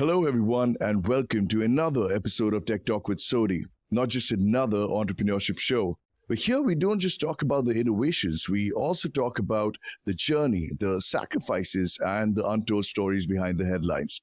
Hello, everyone, and welcome to another episode of TekTalk with Sodhi. Not just another entrepreneurship show, but here we don't just talk about the innovations, we also talk about the journey, the sacrifices, and the untold stories behind the headlines.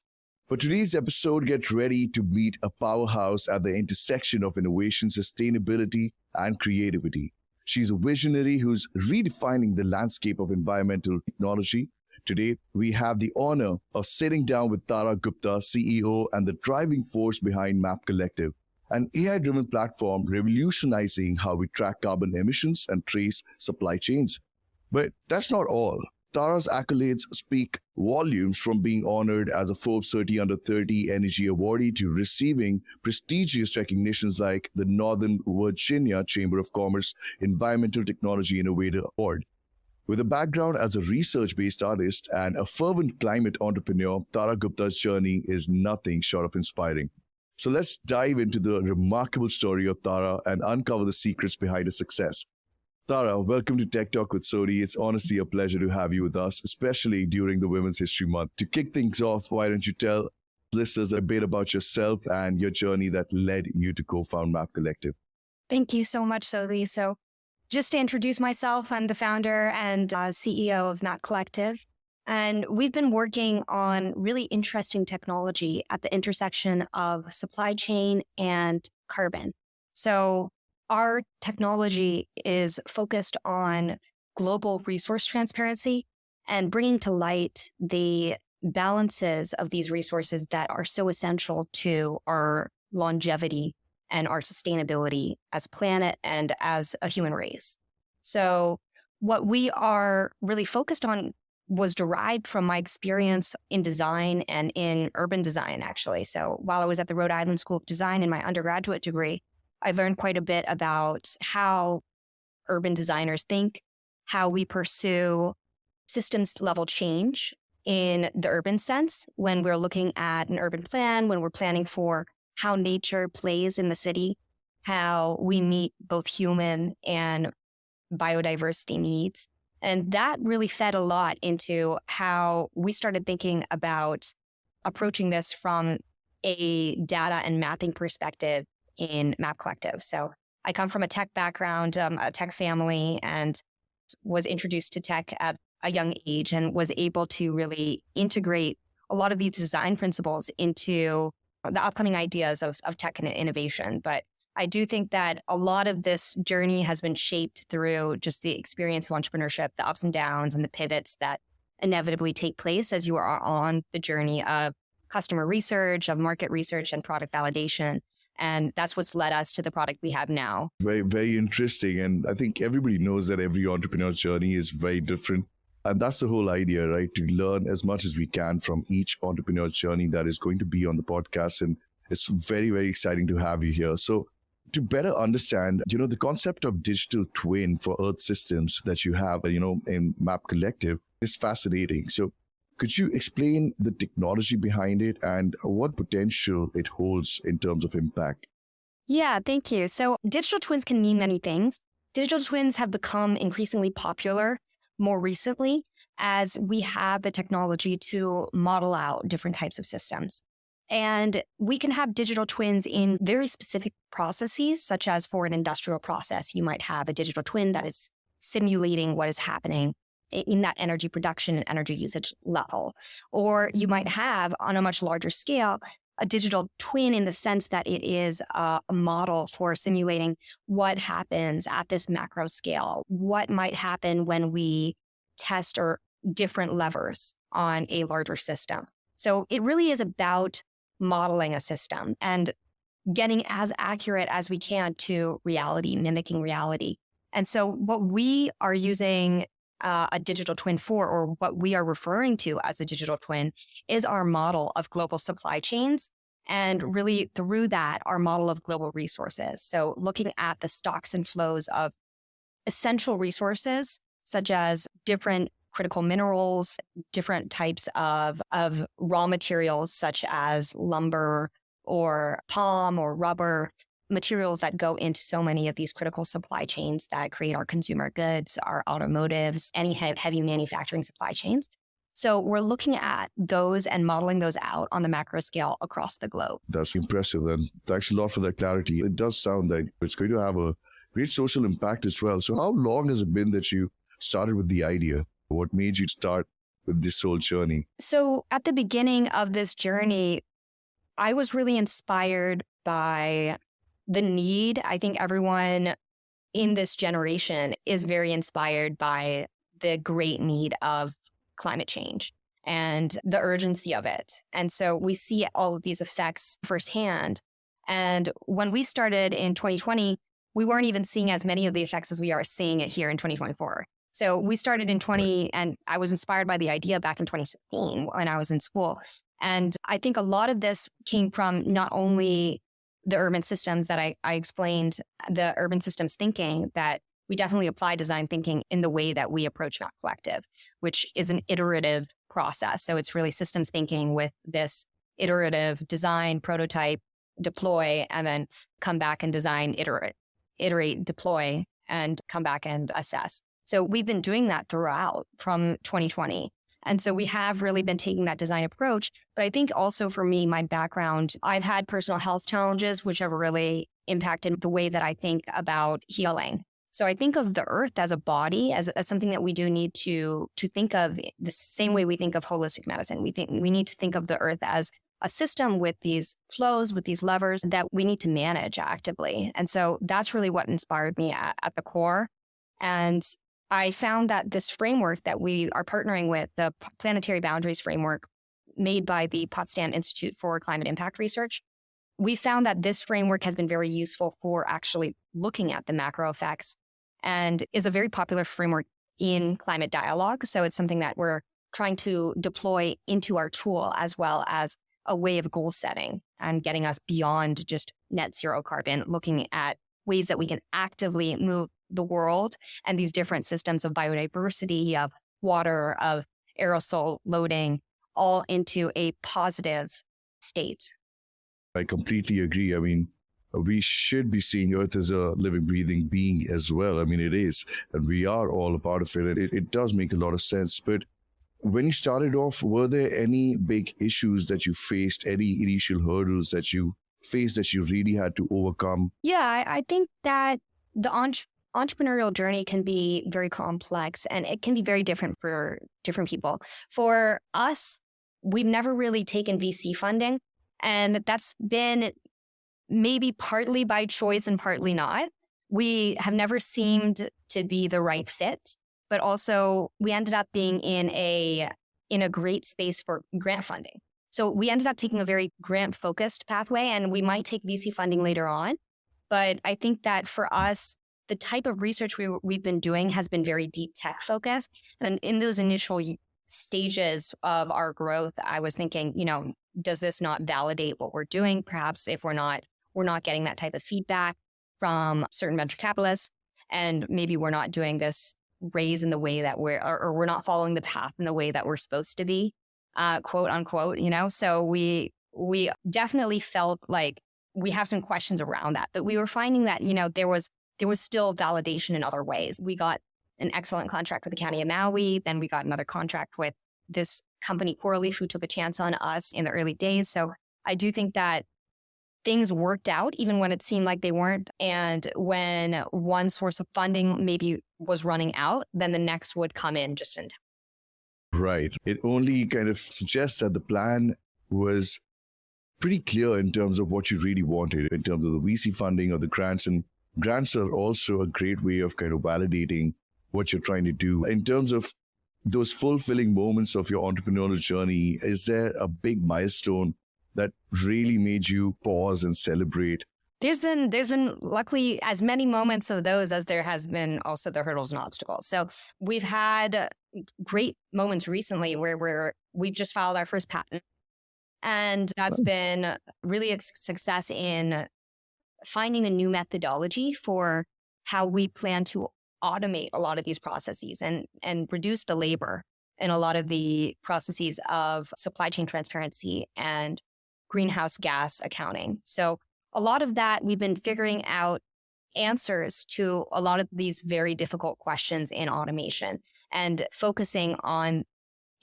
For today's episode, get ready to meet a powerhouse at the intersection of innovation, sustainability, and creativity. She's a visionary who's redefining the landscape of environmental technology. Today, we have the honor of sitting down with Tara Gupta, CEO and the driving force behind Map Collective, an AI-driven platform revolutionizing how we track carbon emissions and trace supply chains. But that's not all. Tara's accolades speak volumes, from being honored as a Forbes 30 Under 30 Energy Awardee to receiving prestigious recognitions like the Northern Virginia Chamber of Commerce Environmental Technology Innovator Award. With a background as a research-based artist and a fervent climate entrepreneur, Tara Gupta's journey is nothing short of inspiring. So let's dive into the remarkable story of Tara and uncover the secrets behind her success. Tara, welcome to TekTalk with Sodhi. It's honestly a pleasure to have you with us, especially during the Women's History Month. To kick things off, why don't you tell listeners a bit about yourself and your journey that led you to co-found Map Collective? Thank you so much, Sodhi. So just to introduce myself, I'm the founder and CEO of Map Collective. And we've been working on really interesting technology at the intersection of supply chain and carbon. So our technology is focused on global resource transparency and bringing to light the balances of these resources that are so essential to our longevity and our sustainability as a planet and as a human race. So what we are really focused on was derived from my experience in design and in urban design, actually. So while I was at the Rhode Island School of Design in my undergraduate degree, I learned quite a bit about how urban designers think, how we pursue systems level change in the urban sense when we're looking at an urban plan, when we're planning for how nature plays in the city, how we meet both human and biodiversity needs. And that really fed a lot into how we started thinking about approaching this from a data and mapping perspective in Map Collective. So I come from a tech background, a tech family, and was introduced to tech at a young age and was able to really integrate a lot of these design principles into the upcoming ideas of tech and innovation. But I do think that a lot of this journey has been shaped through just the experience of entrepreneurship, the ups and downs and the pivots that inevitably take place as you are on the journey of customer research, of market research and product validation. And that's what's led us to the product we have now. Very, very interesting. And I think everybody knows that every entrepreneur's journey is very different. And that's the whole idea, right? To learn as much as we can from each entrepreneur's journey that is going to be on the podcast. And it's very, very exciting to have you here. So to better understand, the concept of digital twin for Earth systems that you have, in Map Collective is fascinating. So could you explain the technology behind it and what potential it holds in terms of impact? Yeah, thank you. So digital twins can mean many things. Digital twins have become increasingly popular more recently as we have the technology to model out different types of systems. And we can have digital twins in very specific processes, such as for an industrial process, you might have a digital twin that is simulating what is happening in that energy production and energy usage level. Or you might have, on a much larger scale, a digital twin in the sense that it is a model for simulating what happens at this macro scale, what might happen when we test or different levers on a larger system. So it really is about modeling a system and getting as accurate as we can to reality, mimicking reality. And so what we are using a digital twin for, or what we are referring to as a digital twin, is our model of global supply chains. And really through that, our model of global resources. So looking at the stocks and flows of essential resources, such as different critical minerals, different types of raw materials, such as lumber or palm or rubber, materials that go into so many of these critical supply chains that create our consumer goods, our automotives, any heavy manufacturing supply chains. So we're looking at those and modeling those out on the macro scale across the globe. That's impressive. And thanks a lot for that clarity. It does sound like it's going to have a great social impact as well. So how long has it been that you started with the idea? What made you start with this whole journey? So at the beginning of this journey, I was really inspired by the need. I think everyone in this generation is very inspired by the great need of climate change and the urgency of it. And so we see all of these effects firsthand. And when we started in 2020, we weren't even seeing as many of the effects as we are seeing it here in 2024. So we started in 20, and I was inspired by the idea back in 2016 when I was in school. And I think a lot of this came from not only the urban systems that I explained, the urban systems thinking that we definitely apply design thinking in the way that we approach Not Collective, which is an iterative process. So it's really systems thinking with this iterative design, prototype, deploy, and then come back and design, iterate, deploy, and come back and assess. So we've been doing that throughout from 2020. And so we have really been taking that design approach. But I think also for me, my background, I've had personal health challenges, which have really impacted the way that I think about healing. So I think of the earth as a body, as something that we do need to think of the same way we think of holistic medicine. We need to think of the earth as a system with these flows, with these levers that we need to manage actively. And so that's really what inspired me at the core. And I found that this framework that we are partnering with, the Planetary Boundaries Framework made by the Potsdam Institute for Climate Impact Research, we found that this framework has been very useful for actually looking at the macro effects and is a very popular framework in climate dialogue. So it's something that we're trying to deploy into our tool as well as a way of goal setting and getting us beyond just net zero carbon, looking at ways that we can actively move the world and these different systems of biodiversity, of water, of aerosol loading, all into a positive state. I completely agree. I mean, we should be seeing Earth as a living, breathing being as well. I mean, it is, and we are all a part of it. It does make a lot of sense. But when you started off, were there any big issues that you faced, any initial hurdles that you faced that you really had to overcome? Yeah, I think that the entrepreneurial journey can be very complex and it can be very different for different people. For us, we've never really taken VC funding, and that's been maybe partly by choice and partly not. We have never seemed to be the right fit, but also we ended up being in a great space for grant funding. So we ended up taking a very grant-focused pathway, and we might take VC funding later on. But I think that for us, the type of research we've been doing has been very deep tech focused. And in those initial stages of our growth, I was thinking, does this not validate what we're doing? Perhaps if we're not getting that type of feedback from certain venture capitalists, and maybe we're not doing this raise in the way that or we're not following the path in the way that we're supposed to be, quote unquote, So we definitely felt like we have some questions around that, but we were finding that, there was still validation in other ways. We got an excellent contract with the County of Maui. Then we got another contract with this company, Coraleaf, who took a chance on us in the early days. So I do think that things worked out even when it seemed like they weren't. And when one source of funding maybe was running out, then the next would come in just in time. Right. It only kind of suggests that the plan was pretty clear in terms of what you really wanted, in terms of the VC funding or the grants. And grants are also a great way of kind of validating what you're trying to do. In terms of those fulfilling moments of your entrepreneurial journey, is there a big milestone that really made you pause and celebrate? There's been luckily as many moments of those as there has been also the hurdles and obstacles. So we've had great moments recently where we've just filed our first patent. And that's been really a success in finding a new methodology for how we plan to automate a lot of these processes and reduce the labor in a lot of the processes of supply chain transparency and greenhouse gas accounting. So a lot of that, we've been figuring out answers to a lot of these very difficult questions in automation and focusing on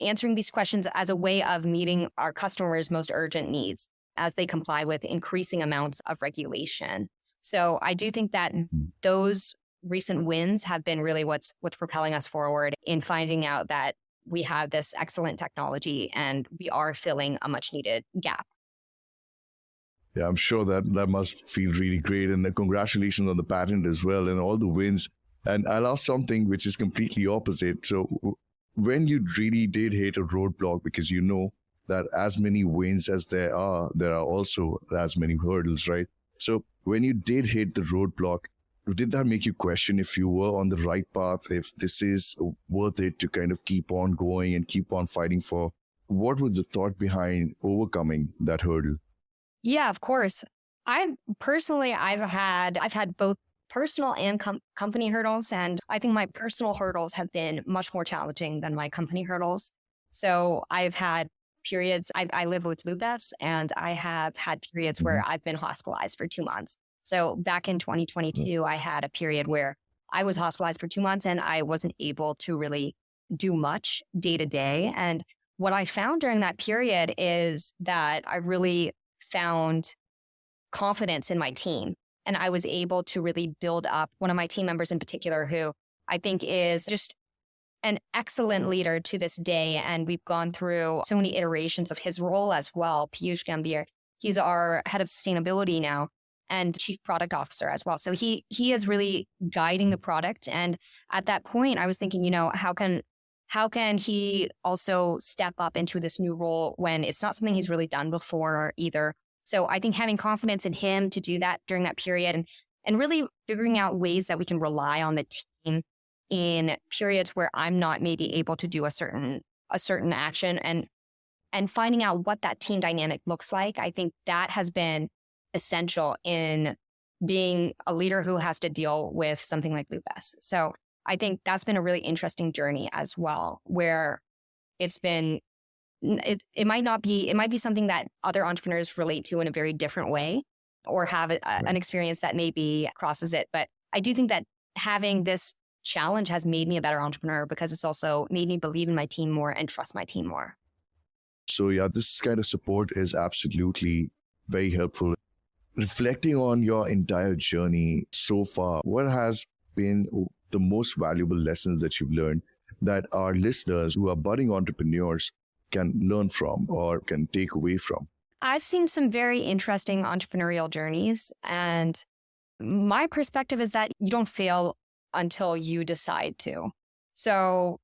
answering these questions as a way of meeting our customers' most urgent needs as they comply with increasing amounts of regulation. So I do think that those recent wins have been really what's propelling us forward in finding out that we have this excellent technology and we are filling a much needed gap. Yeah, I'm sure that must feel really great. And congratulations on the patent as well and all the wins. And I'll ask something which is completely opposite. So when you really did hit a roadblock, because you know that as many wins as there are also as many hurdles, right? So when you did hit the roadblock, did that make you question if you were on the right path, if this is worth it to kind of keep on going and keep on fighting for? What was the thought behind overcoming that hurdle? Yeah, of course. I've had both personal and company hurdles. And I think my personal hurdles have been much more challenging than my company hurdles. So I've had periods, I live with lupus, and I have had periods where I've been hospitalized for 2 months. So back in 2022, I had a period where I was hospitalized for 2 months and I wasn't able to really do much day to day. And what I found during that period is that I really found confidence in my team. And I was able to really build up one of my team members in particular, who I think is just an excellent leader to this day. And we've gone through so many iterations of his role as well. Piyush Gambhir, he's our head of sustainability now and chief product officer as well. So he is really guiding the product. And at that point, I was thinking, how can he also step up into this new role when it's not something he's really done before either? So I think having confidence in him to do that during that period and really figuring out ways that we can rely on the team in periods where I'm not maybe able to do a certain action and finding out what that team dynamic looks like. I think that has been essential in being a leader who has to deal with something like lupus. So I think that's been a really interesting journey as well, where it might be something that other entrepreneurs relate to in a very different way or have an experience that maybe crosses it. But I do think that having this challenge has made me a better entrepreneur because it's also made me believe in my team more and trust my team more. So yeah, this kind of support is absolutely very helpful. Reflecting on your entire journey so far, what has been the most valuable lessons that you've learned that our listeners who are budding entrepreneurs can learn from or can take away from? I've seen some very interesting entrepreneurial journeys, and my perspective is that you don't fail until you decide to. So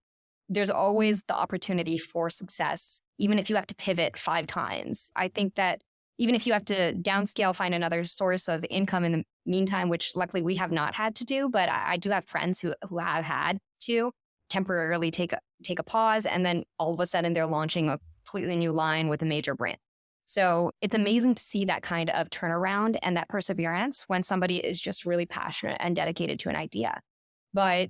there's always the opportunity for success, even if you have to pivot 5 times. I think that even if you have to downscale, find another source of income in the meantime, which luckily we have not had to do, but I do have friends who have had to temporarily take a pause, and then all of a sudden they're launching a completely new line with a major brand. So it's amazing to see that kind of turnaround and that perseverance when somebody is just really passionate and dedicated to an idea. But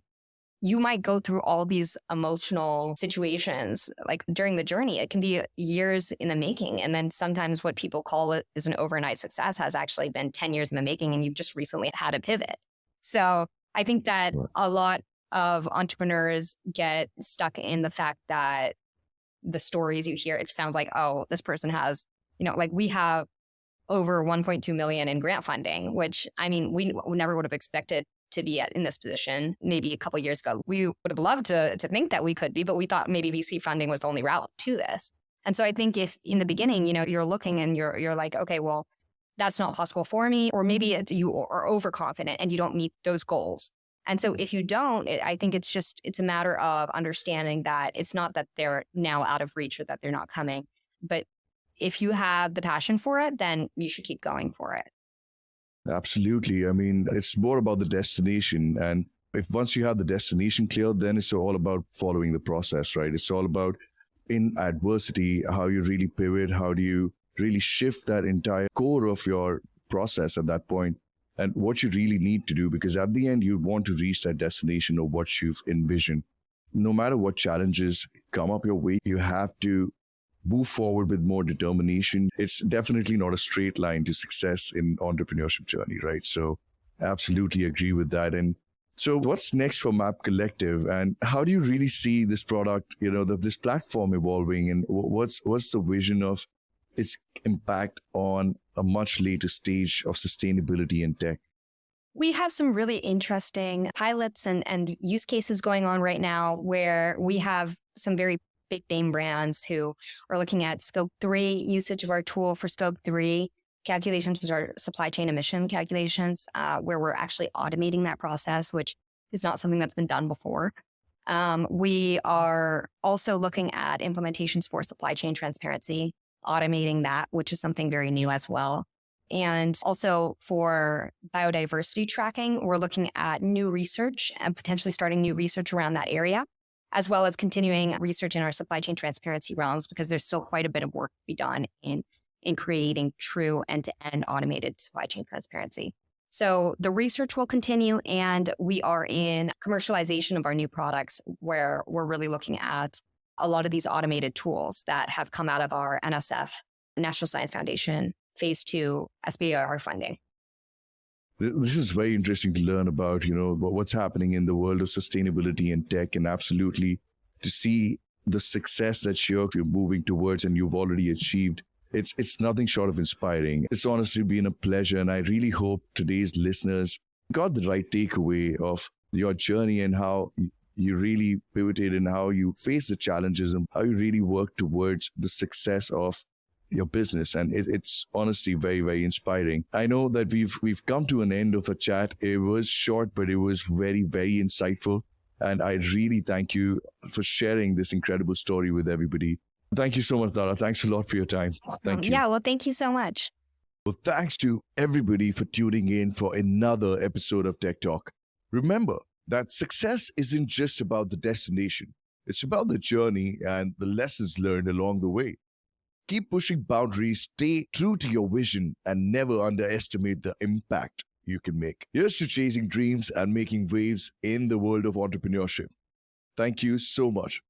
you might go through all these emotional situations like during the journey. It can be years in the making. And then sometimes what people call it is an overnight success has actually been 10 years in the making, and you've just recently had a pivot. So I think that a lot of entrepreneurs get stuck in the fact that the stories you hear, it sounds like, oh, this person has, like we have over 1.2 million in grant funding, which we never would have expected to be in this position maybe a couple of years ago. We would have loved to think that we could be, but we thought maybe VC funding was the only route to this. And so I think if in the beginning, you're looking and you're like, okay, well, that's not possible for me, or maybe you are overconfident and you don't meet those goals. And so if you don't, I think it's a matter of understanding that it's not that they're now out of reach or that they're not coming, but if you have the passion for it, then you should keep going for it. Absolutely. It's more about the destination. And if once you have the destination clear, then it's all about following the process, right? It's all about in adversity, how you really pivot, how do you really shift that entire core of your process at that point, and what you really need to do, because at the end, you want to reach that destination of what you've envisioned. No matter what challenges come up your way, you have to move forward with more determination. It's definitely not a straight line to success in entrepreneurship journey, right? So absolutely agree with that. And So what's next for Map Collective, and how do you really see this product, this platform evolving, and what's the vision of its impact on a much later stage of sustainability and tech? We have some really interesting pilots and use cases going on right now where we have some very big name brands who are looking at scope 3 usage of our tool for scope 3 calculations, which are supply chain emission calculations, where we're actually automating that process, which is not something that's been done before. We are also looking at implementations for supply chain transparency, automating that, which is something very new as well. And also for biodiversity tracking, we're looking at new research and potentially starting new research around that area, as well as continuing research in our supply chain transparency realms, because there's still quite a bit of work to be done in creating true end-to-end automated supply chain transparency. So the research will continue, and we are in commercialization of our new products where we're really looking at a lot of these automated tools that have come out of our NSF, National Science Foundation, Phase 2 SBIR funding. This is very interesting to learn about, what's happening in the world of sustainability and tech, and absolutely to see the success that you're moving towards and you've already achieved. It's nothing short of inspiring. It's honestly been a pleasure, and I really hope today's listeners got the right takeaway of your journey and how you really pivoted and how you face the challenges and how you really work towards the success of your business. And it's honestly very, very inspiring. I know that we've come to an end of a chat. It was short, but it was very, very insightful. And I really thank you for sharing this incredible story with everybody. Thank you so much, Tara. Thanks a lot for your time. Thank you. Yeah, well, thank you so much. Well, thanks to everybody for tuning in for another episode of Tech Talk. Remember that success isn't just about the destination. It's about the journey and the lessons learned along the way. Keep pushing boundaries, stay true to your vision, and never underestimate the impact you can make. Here's to chasing dreams and making waves in the world of entrepreneurship. Thank you so much.